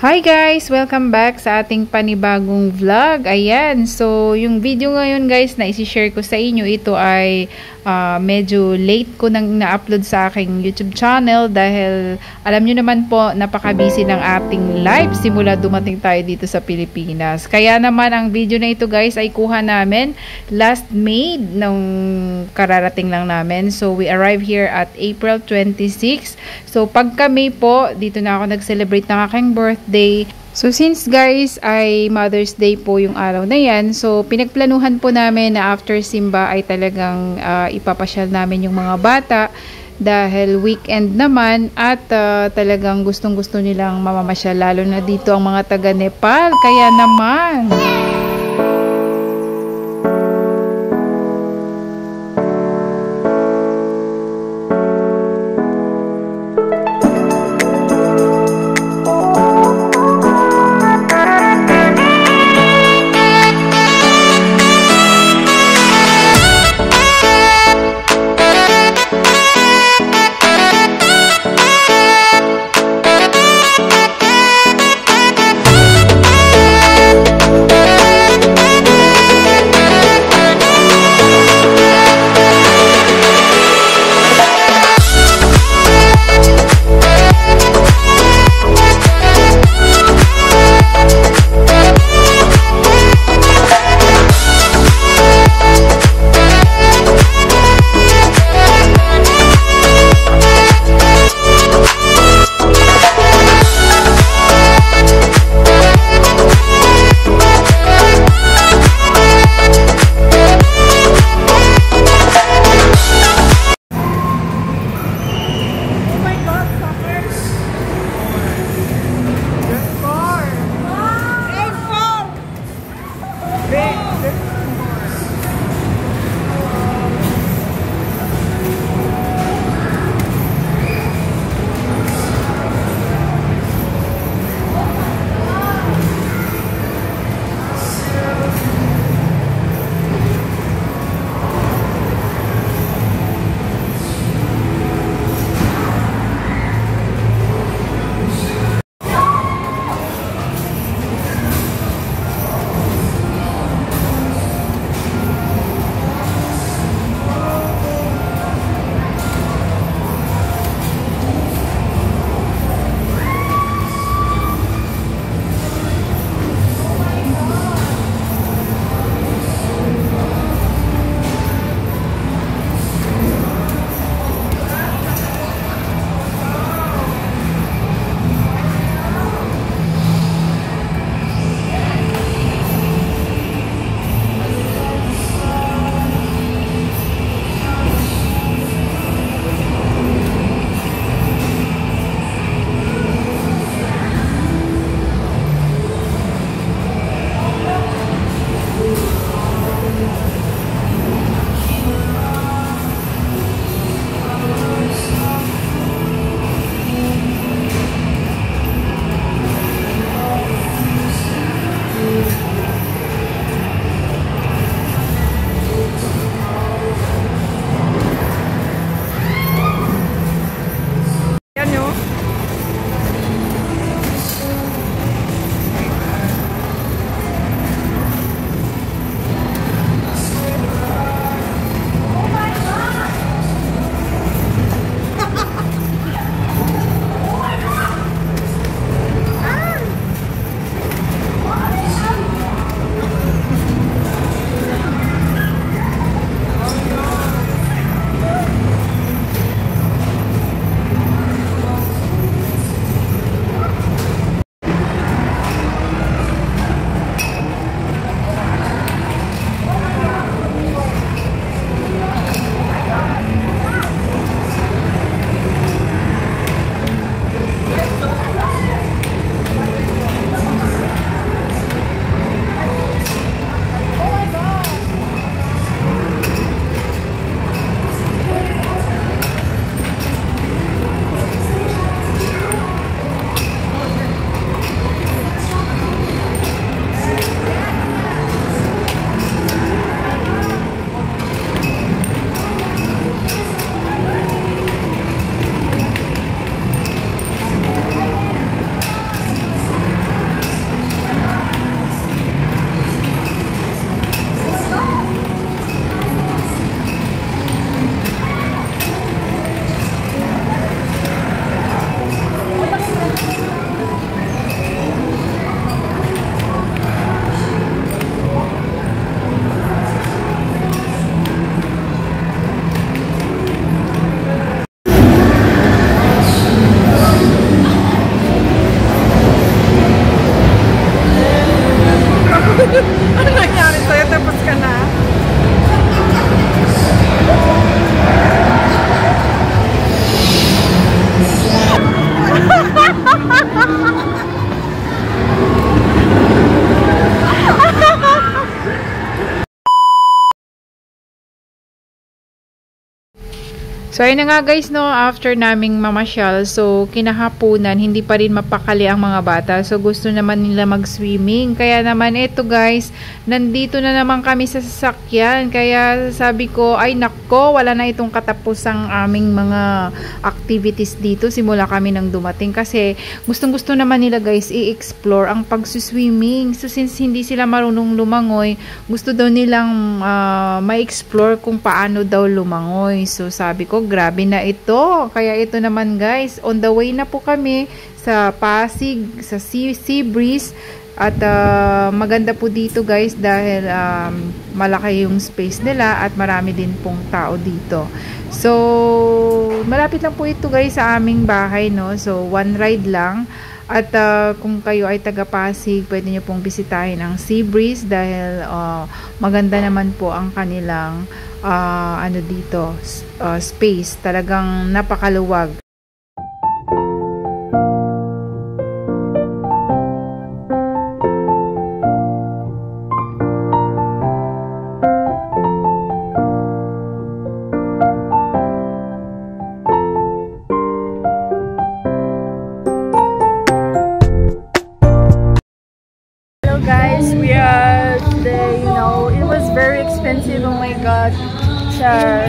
Hi guys! Welcome back sa ating panibagong vlog. Ayan, so yung video ngayon guys na isi-share ko sa inyo, ito ay medyo late ko nang na-upload sa aking YouTube channel dahil alam nyo naman po, napaka-busy ng ating life simula dumating tayo dito sa Pilipinas. Kaya naman ang video na ito guys ay kuha namin last May nung kararating lang namin. So we arrived here at April 26. So pagka May po, dito na ako nag-celebrate ng aking birthday. So since guys ay Mother's Day po yung araw na yan, so pinagplanuhan po namin na after Simba ay talagang ipapasyal namin yung mga bata dahil weekend naman at talagang gustong-gusto nilang mamamasyal, lalo na dito ang mga taga Nepal. Kaya naman So, ayun na nga guys, no, after naming mamasyal, so, kinahapunan, hindi pa rin mapakali ang mga bata. So, gusto naman nila mag-swimming. Kaya naman, eto guys, nandito na naman kami sa sasakyan. Kaya sabi ko, ay nako, wala na itong katapusang aming mga activities dito. Simula kami nang dumating. Kasi, gustong-gusto naman nila guys, i-explore ang pag-swimming. So, since hindi sila marunong lumangoy, gusto daw nilang ma-explore kung paano daw lumangoy. So, sabi ko, grabe na ito. Kaya ito naman guys, on the way na po kami sa Pasig, sa Sea Breeze. At maganda po dito guys dahil malaki yung space nila at marami din pong tao dito. So, malapit lang po ito guys sa aming bahay, no? So, one ride lang. At kung kayo ay taga Pasig, pwede nyo pong bisitahin ang Sea Breeze dahil maganda naman po ang kanilang ano dito, space. Talagang napakaluwag. Guys, we are today, you know, it was very expensive, oh my god. Char.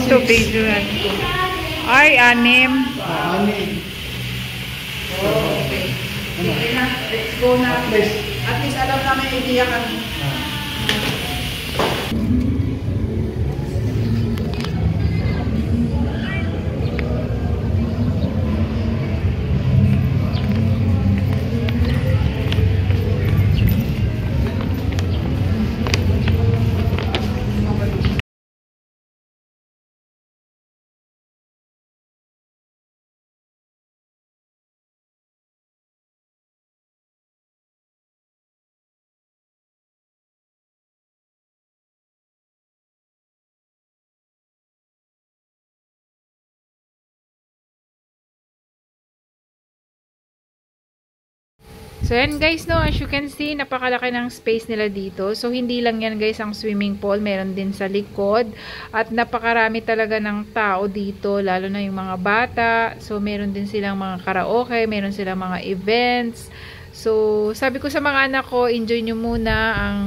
So, video yan. Ay, anim. Okay. Sige na. Let's go na. At least alam namin idea kami. So, yan guys, no, as you can see, napakalaki ng space nila dito. So, hindi lang yan guys ang swimming pool, meron din sa likod. At napakarami talaga ng tao dito, lalo na yung mga bata. So, meron din silang mga karaoke, meron silang mga events. So, sabi ko sa mga anak ko, enjoy nyo muna ang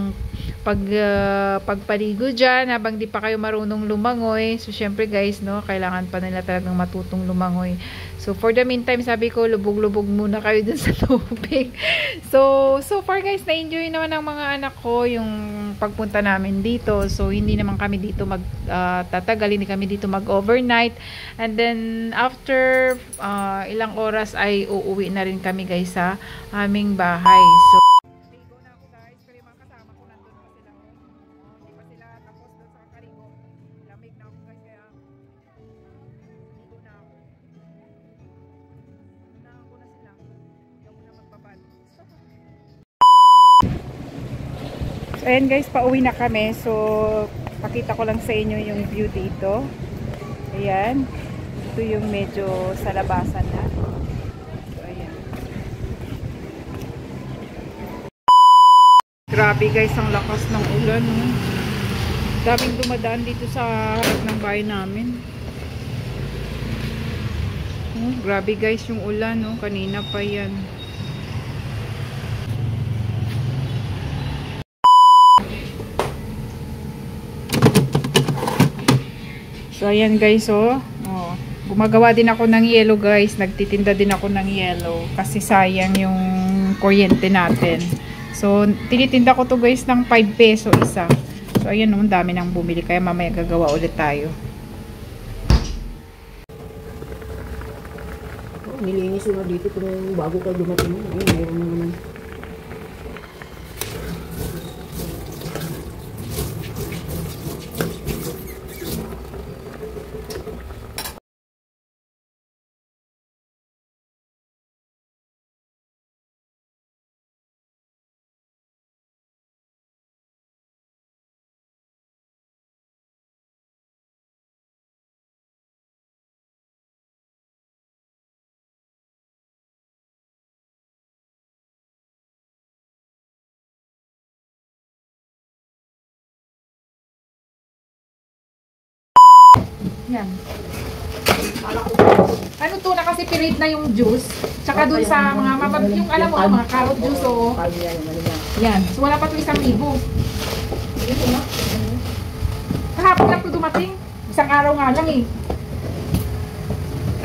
pagpaligo dyan habang di pa kayo marunong lumangoy. So, syempre guys, no, kailangan pa nila talagang matutong lumangoy. So, for the meantime, sabi ko, lubog-lubog muna kayo dun sa tubig. So far guys, na-enjoy naman ng mga anak ko yung pagpunta namin dito. So, hindi naman kami dito tatagal, hindi kami dito mag-overnight. And then, after ilang oras ay uuwi na rin kami guys sa aming bahay. So, ayan guys, pauwi na kami. So, pakita ko lang sa inyo yung view dito. Ayan. Ito yung medyo sa labasan na. So, ayan. Grabe guys, ang lakas ng ulan. Daming dumadaan dito sa harap ng bahay namin. Grabe guys yung ulan. Kanina pa yan. So, ayan guys, gumagawa din ako ng yellow guys. Nagtitinda din ako ng yellow. Kasi sayang yung kuryente natin. So, tinitinda ko to guys ng 5 peso isa. So, ayan ang dami nang bumili. Kaya mamaya gagawa ulit tayo. Nilinis mo dito kung bago ka dumating. Mayroon na naman. Yan. Ano to, nakasiperate na yung juice. Tsaka dun sa mga yung alam mo, mga carrot juice o. Yan. So wala pa to 1,000. Kahapon lang to dumating. Isang araw nga lang eh.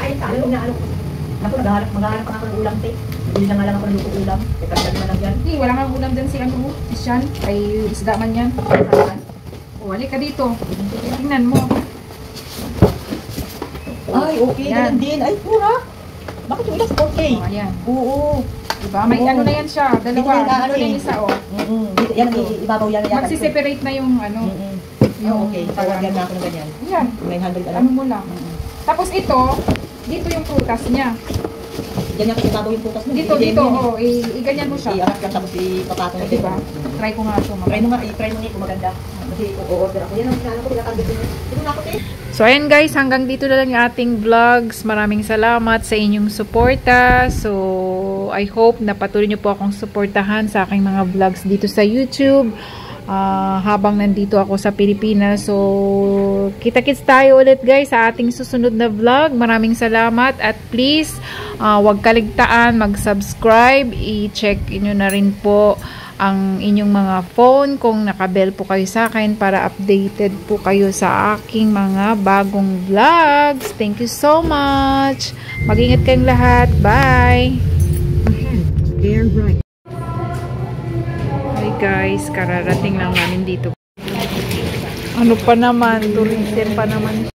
Ay, ano na ano. Ako, maghahanap pa ako ng ulam, te. Hindi na nga lang ako ng ulam. Teka, naman lang yan. Hindi, wala nga ulam dyan si ano, si Sean. Ay, isda man yan. O, wali ka dito. Tingnan mo. Ay, okay, Yan. ganun din. Ay, pura. Bakit yung ilas? Okay. O, ayan. Oo. Diba? May Oo. ano na yan siya. Dalawa. Dito na Dito ano na eh. yung isa, o. Dito, yan, ibabaw yan. Magsiseparate na yung ano. Yung okay. Tawagyan na ako ng ganyan. Yan. 900 Ano alam. mo lang. Tapos ito, dito yung prutas niya. Ganyan kasi ibabaw yung putas mo. Dito, dito. O, iganyan mo siya. I-arak lang tapos ipapatong na Diba? Try ko nga ito. Try mo nga, i-try mo nga kung maganda. Kasi i-order ako. Yan ang pinala ko, pinatagod ko. Dito na ako, te. So ayan guys, hanggang dito na lang yung ating vlogs. Maraming salamat sa inyong suporta. So I hope na patuloy nyo po akong suportahan sa aking mga vlogs dito sa YouTube. Habang nandito ako sa Pilipinas. So kita-kits tayo ulit guys sa ating susunod na vlog. Maraming salamat at please huwag kaligtaan mag-subscribe. I-check nyo na rin po ang inyong mga phone kung nakabell po kayo sa akin para updated po kayo sa aking mga bagong vlogs. Thank you so much. Mag-ingat kayong lahat. Bye! Hi guys, kararating lang namin dito. Ano pa naman, tourism pa naman